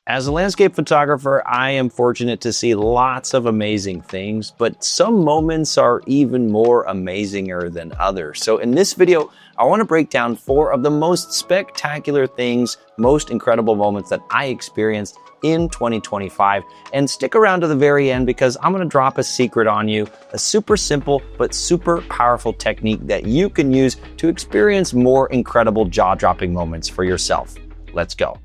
As a landscape photographer, I am fortunate to see lots of amazing things, but some moments are even more amazinger than others. So in this video, I want to break down 4 of the most spectacular things, most incredible moments that I experienced in 2025. And stick around to the very end because I'm going to drop a secret on you, a super simple but super powerful technique that you can use to experience more incredible jaw-dropping moments for yourself. Let's go.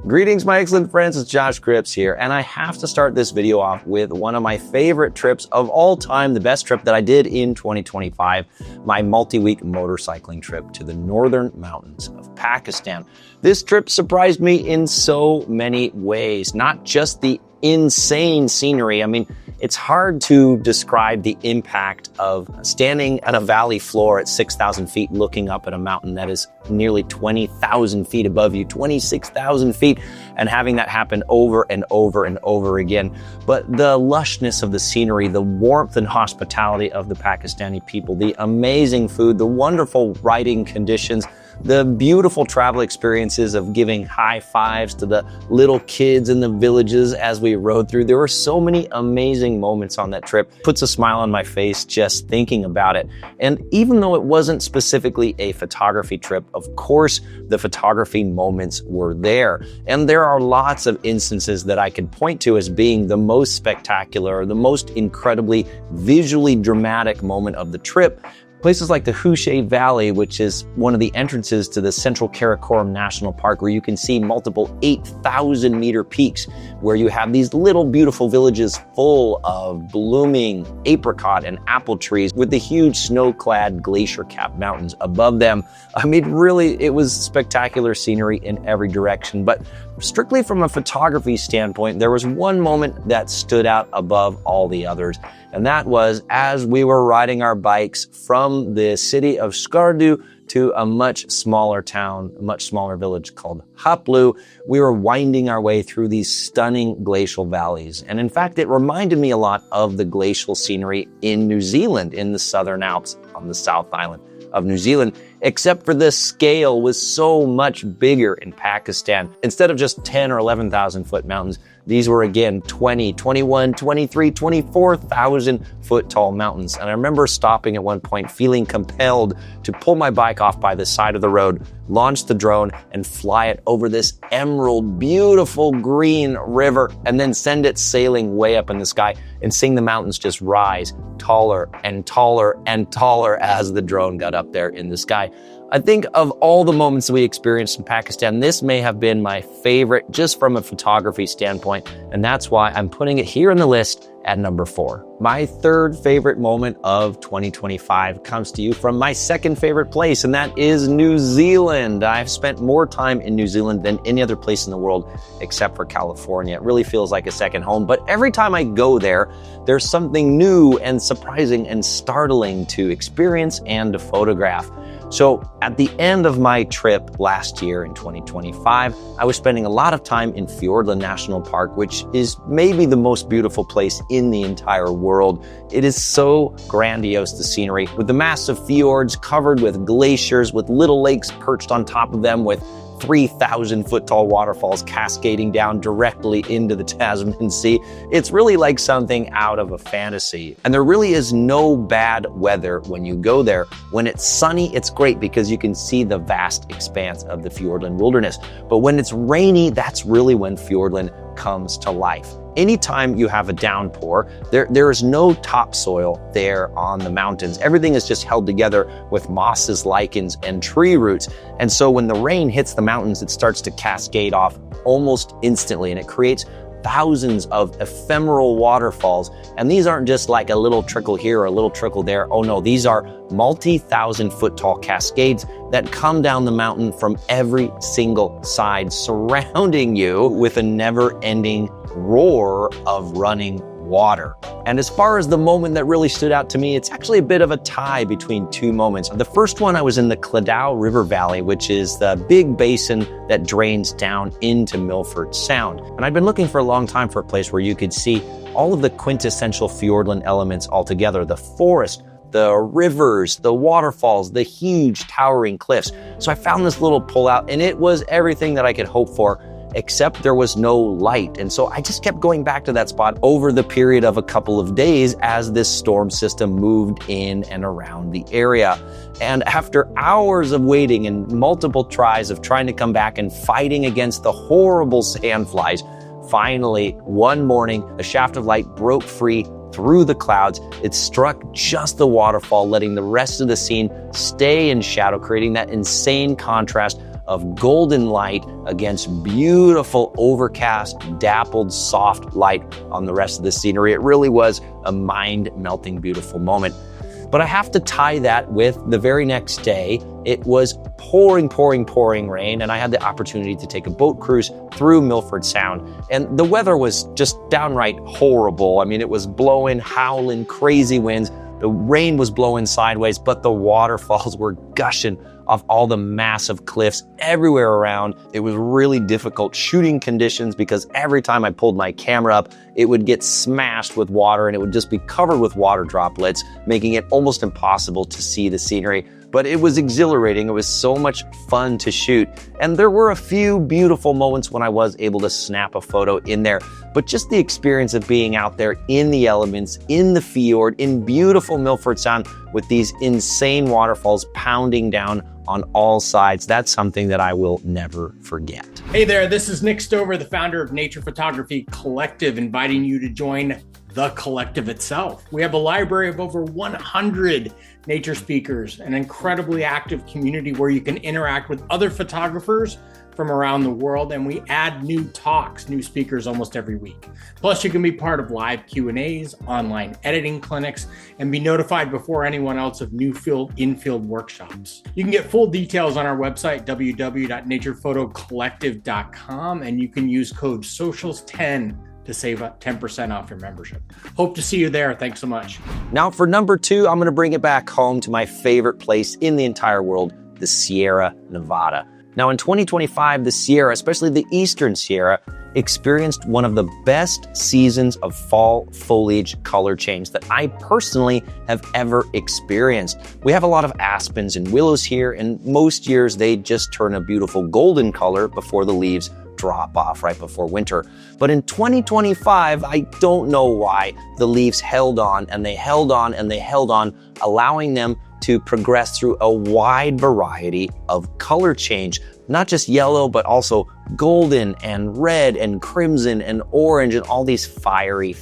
Greetings, my excellent friends, it's Josh Cripps here, and I have to start this video off with one of my favorite trips of all time, the best trip that I did in 2025, my multi-week motorcycling trip to the northern mountains of Pakistan. This trip surprised me in so many ways, not just the insane scenery. I mean, it's hard to describe the impact of standing at a valley floor at 6,000 feet looking up at a mountain that is nearly 20,000 feet above you, 26,000 feet, and having that happen over and over and over again. But the lushness of the scenery, the warmth and hospitality of the Pakistani people, the amazing food, the wonderful riding conditions, the beautiful travel experiences of giving high fives to the little kids in the villages as we rode through. There were so many amazing moments on that trip. Puts a smile on my face just thinking about it. And even though it wasn't specifically a photography trip, of course, the photography moments were there. And there are lots of instances that I could point to as being the most spectacular, the most incredibly visually dramatic moment of the trip. Places like the Hushay Valley, which is one of the entrances to the Central Karakoram National Park, where you can see multiple 8,000 meter peaks, where you have these little beautiful villages full of blooming apricot and apple trees with the huge snow-clad glacier-capped mountains above them. I mean, really, it was spectacular scenery in every direction. But strictly from a photography standpoint, there was one moment that stood out above all the others. And that was as we were riding our bikes from the city of Skardu to a much smaller town, a much smaller village called Haplu. We were winding our way through these stunning glacial valleys. And in fact, it reminded me a lot of the glacial scenery in New Zealand, in the Southern Alps on the South Island of New Zealand, except for the scale was so much bigger in Pakistan. Instead of just 10 or 11,000 foot mountains, these were again 20, 21, 23, 24,000 foot tall mountains. And I remember stopping at one point, feeling compelled to pull my bike off by the side of the road, launch the drone and fly it over this emerald, beautiful green river, and then send it sailing way up in the sky and seeing the mountains just rise taller and taller and taller as the drone got up there in the sky. I think of all the moments that we experienced in Pakistan, this may have been my favorite just from a photography standpoint, and that's why I'm putting it here in the list at number 4. My third favorite moment of 2025 comes to you from my second favorite place, and that is New Zealand. I've spent more time in New Zealand than any other place in the world except for California. It really feels like a second home, but every time I go there, there's something new and surprising and startling to experience and to photograph. So at the end of my trip last year in 2025, I was spending a lot of time in Fjordland National Park, which is maybe the most beautiful place in the entire world. It is so grandiose, the scenery, with the massive fjords covered with glaciers, with little lakes perched on top of them, with 3,000 foot tall waterfalls cascading down directly into the Tasman Sea. It's really like something out of a fantasy. And there really is no bad weather when you go there. When it's sunny, it's great because you can see the vast expanse of the Fjordland wilderness. But when it's rainy, that's really when Fjordland comes to life. Anytime you have a downpour, there is no topsoil there on the mountains. Everything is just held together with mosses, lichens, and tree roots. And so when the rain hits the mountains, it starts to cascade off almost instantly, and it creates thousands of ephemeral waterfalls. And these aren't just like a little trickle here or a little trickle there. Oh no, these are multi-thousand foot tall cascades that come down the mountain from every single side, surrounding you with a never-ending roar of running water. And as far as the moment that really stood out to me, it's actually a bit of a tie between two moments. The first one, I was in the Claddow River Valley, which is the big basin that drains down into Milford Sound. And I'd been looking for a long time for a place where you could see all of the quintessential Fjordland elements all together: the forest, the rivers, the waterfalls, the huge towering cliffs. So I found this little pullout, and it was everything that I could hope for, except there was no light. And so I just kept going back to that spot over the period of a couple of days as this storm system moved in and around the area. And after hours of waiting and multiple tries of trying to come back and fighting against the horrible sandflies, finally, one morning, a shaft of light broke free through the clouds. It struck just the waterfall, letting the rest of the scene stay in shadow, creating that insane contrast of golden light against beautiful, overcast, dappled, soft light on the rest of the scenery. It really was a mind-melting, beautiful moment. But I have to tie that with the very next day. It was pouring rain, and I had the opportunity to take a boat cruise through Milford Sound. And the weather was just downright horrible. I mean, it was blowing, howling, crazy winds. The rain was blowing sideways, but the waterfalls were gushing off all the massive cliffs everywhere around. It was really difficult shooting conditions because every time I pulled my camera up, it would get smashed with water and it would just be covered with water droplets, making it almost impossible to see the scenery. But it was exhilarating. It was so much fun to shoot. And there were a few beautiful moments when I was able to snap a photo in there. But just the experience of being out there in the elements, in the fjord, in beautiful Milford Sound with these insane waterfalls pounding down on all sides, that's something that I will never forget. Hey there, this is Nick Stover, the founder of Nature Photography Collective, inviting you to join the collective itself. We have a library of over 100 nature speakers, an incredibly active community where you can interact with other photographers from around the world, and we add new talks, new speakers almost every week. Plus, you can be part of live Q&As, online editing clinics, and be notified before anyone else of new in-field workshops. You can get full details on our website, www.naturephotocollective.com, and you can use code SOCIALS10 to save 10% off your membership. Hope to see you there. Thanks so much. Now for number 2, I'm gonna bring it back home to my favorite place in the entire world, the Sierra Nevada. Now in 2025, the Sierra, especially the Eastern Sierra, experienced one of the best seasons of fall foliage color change that I personally have ever experienced. We have a lot of aspens and willows here, and most years they just turn a beautiful golden color before the leaves drop off right before winter. But in 2025, I don't know why, the leaves held on and they held on and they held on, allowing them to progress through a wide variety of color change. Not just yellow, but also golden and red and crimson and orange and all these fiery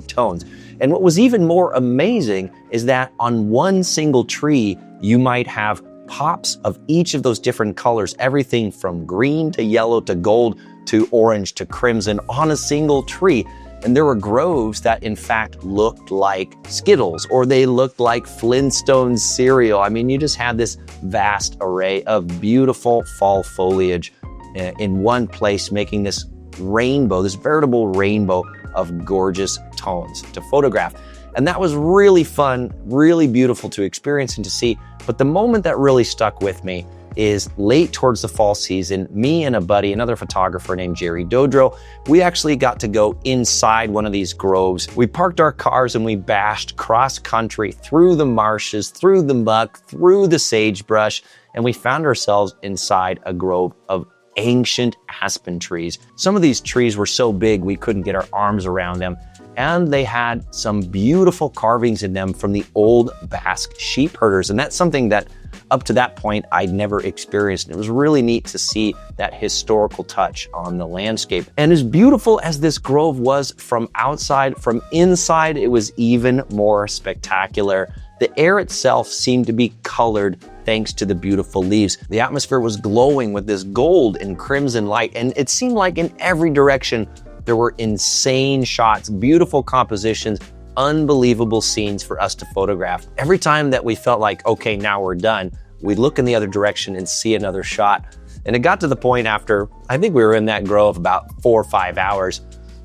tones. And what was even more amazing is that on one single tree, you might have pops of each of those different colors, everything from green to yellow to gold to orange to crimson on a single tree. And there were groves that in fact looked like Skittles, or they looked like Flintstones cereal. I mean, you just had this vast array of beautiful fall foliage in one place, making this rainbow, this veritable rainbow of gorgeous tones to photograph. And that was really fun, really beautiful to experience and to see. But the moment that really stuck with me is late towards the fall season. Me and a buddy, another photographer named Jerry Dodro, we actually got to go inside one of these groves. We parked our cars and we bashed cross country through the marshes, through the muck, through the sagebrush, and we found ourselves inside a grove of ancient aspen trees. Some of these trees were so big we couldn't get our arms around them, and they had some beautiful carvings in them from the old Basque sheep herders. And that's something that up to that point I'd never experienced. And it was really neat to see that historical touch on the landscape. And as beautiful as this grove was from outside, from inside, it was even more spectacular. The air itself seemed to be colored thanks to the beautiful leaves. The atmosphere was glowing with this gold and crimson light, and it seemed like in every direction there were insane shots, beautiful compositions, unbelievable scenes for us to photograph. Every time that we felt like, okay, now we're done, we'd look in the other direction and see another shot. And it got to the point after, I think we were in that grove about 4 or 5 hours,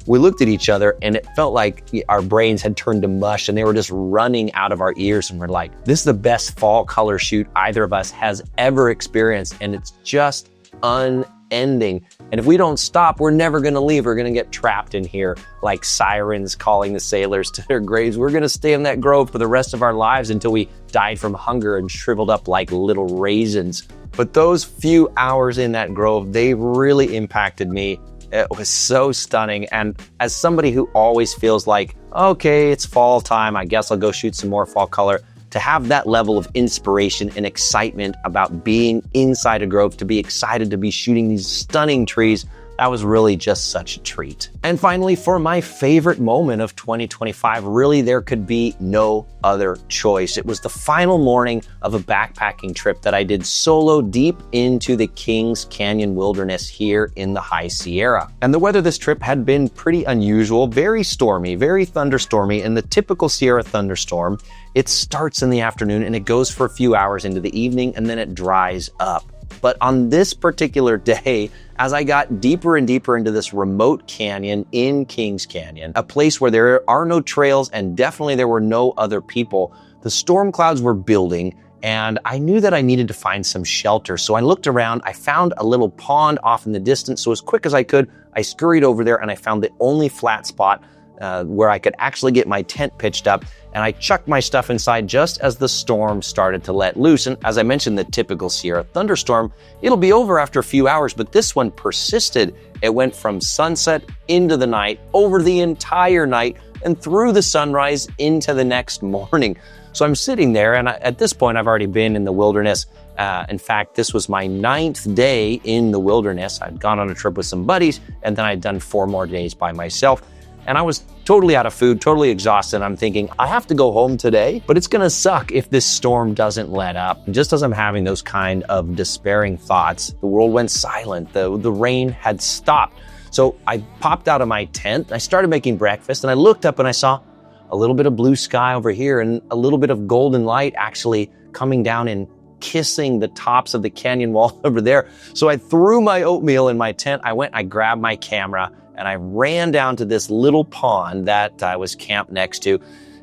we looked at each other and it felt like our brains had turned to mush and they were just running out of our ears. And we're like, this is the best fall color shoot either of us has ever experienced. And it's just ending. And if we don't stop, we're never gonna leave. We're gonna get trapped in here like sirens calling the sailors to their graves. We're gonna stay in that grove for the rest of our lives until we died from hunger and shriveled up like little raisins. But those few hours in that grove, they really impacted me. It was so stunning. And as somebody who always feels like, okay, it's fall time, I guess I'll go shoot some more fall color, to have that level of inspiration and excitement about being inside a grove, to be excited to be shooting these stunning trees, that was really just such a treat. And finally, for my favorite moment of 2025, really there could be no other choice. It was the final morning of a backpacking trip that I did solo deep into the Kings Canyon wilderness here in the High Sierra. And the weather this trip had been pretty unusual, very stormy, very thunderstormy. In the typical Sierra thunderstorm, it starts in the afternoon and it goes for a few hours into the evening and then it dries up. But on this particular day, as I got deeper and deeper into this remote canyon in Kings Canyon, a place where there are no trails and definitely there were no other people, the storm clouds were building and I knew that I needed to find some shelter. So I looked around, I found a little pond off in the distance. So as quick as I could, I scurried over there and I found the only flat spot where I could actually get my tent pitched up, and I chucked my stuff inside just as the storm started to let loose. And as I mentioned, the typical Sierra thunderstorm, it'll be over after a few hours, but this one persisted. It went from sunset into the night, over the entire night, and through the sunrise into the next morning. So I'm sitting there, and at this point, I've already been in the wilderness. In fact, this was my 9th day in the wilderness. I'd gone on a trip with some buddies, and then I'd done 4 more days by myself. And I was totally out of food, totally exhausted. I'm thinking, I have to go home today, but it's gonna suck if this storm doesn't let up. Just as I'm having those kind of despairing thoughts, the world went silent. The rain had stopped. So I popped out of my tent, I started making breakfast, and I looked up and I saw a little bit of blue sky over here and a little bit of golden light actually coming down and kissing the tops of the canyon wall over there. So I threw my oatmeal in my tent. I grabbed my camera, and I ran down to this little pond that I was camped next to.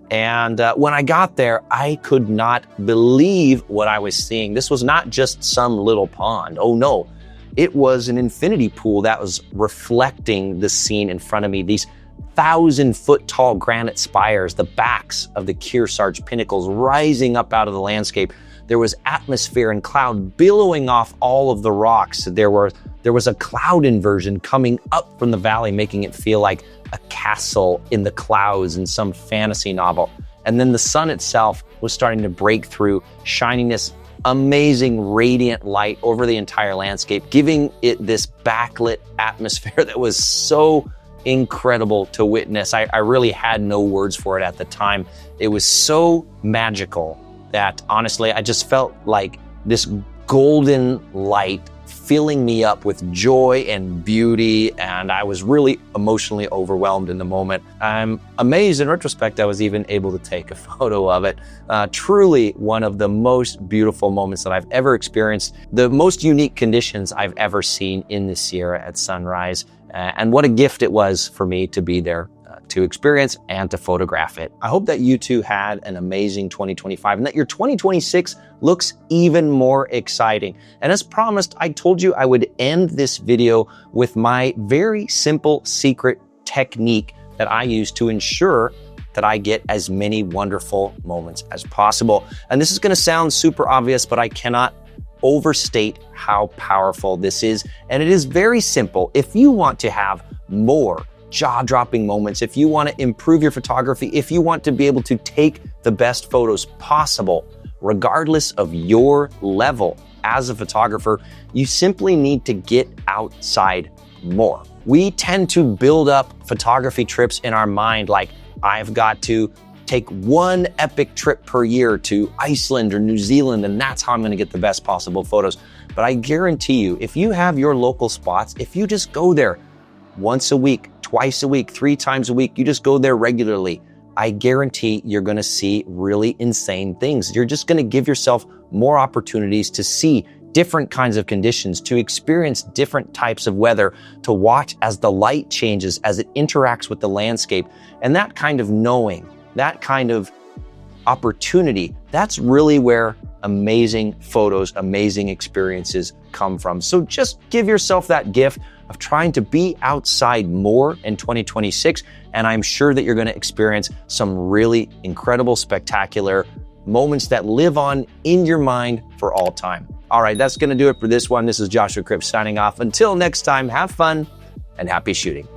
And when I got there, I could not believe what I was seeing. This was not just some little pond. Oh no, it was an infinity pool that was reflecting the scene in front of me. These 1,000-foot tall granite spires, the backs of the Kearsarge pinnacles rising up out of the landscape. There was atmosphere and cloud billowing off all of the rocks. There was a cloud inversion coming up from the valley, making it feel like a castle in the clouds in some fantasy novel. And then the sun itself was starting to break through, shining this amazing radiant light over the entire landscape, giving it this backlit atmosphere that was so incredible to witness. I really had no words for it at the time. It was so magical that honestly, I just felt like this golden light filling me up with joy and beauty, and I was really emotionally overwhelmed in the moment. I'm amazed in retrospect I was even able to take a photo of it. Truly one of the most beautiful moments that I've ever experienced, the most unique conditions I've ever seen in the Sierra at sunrise, and what a gift it was for me to be there to experience and to photograph it. I hope that you too had an amazing 2025 and that your 2026 looks even more exciting. And as promised, I told you I would end this video with my very simple secret technique that I use to ensure that I get as many wonderful moments as possible. And this is gonna sound super obvious, but I cannot overstate how powerful this is. And it is very simple. If you want to have more jaw-dropping moments, if you want to improve your photography, if you want to be able to take the best photos possible, regardless of your level as a photographer, you simply need to get outside more. We tend to build up photography trips in our mind like, I've got to take one epic trip per year to Iceland or New Zealand, and that's how I'm going to get the best possible photos. But I guarantee you, if you have your local spots, if you just go there once a week, twice a week, 3 times a week, you just go there regularly, I guarantee you're going to see really insane things. You're just going to give yourself more opportunities to see different kinds of conditions, to experience different types of weather, to watch as the light changes, as it interacts with the landscape. And that kind of knowing, that kind of opportunity, that's really where amazing photos, amazing experiences come from. So just give yourself that gift of trying to be outside more in 2026, and I'm sure that you're going to experience some really incredible, spectacular moments that live on in your mind for all time. All right, that's going to do it for this one. This is Joshua Cripps signing off. Until next time, have fun and happy shooting.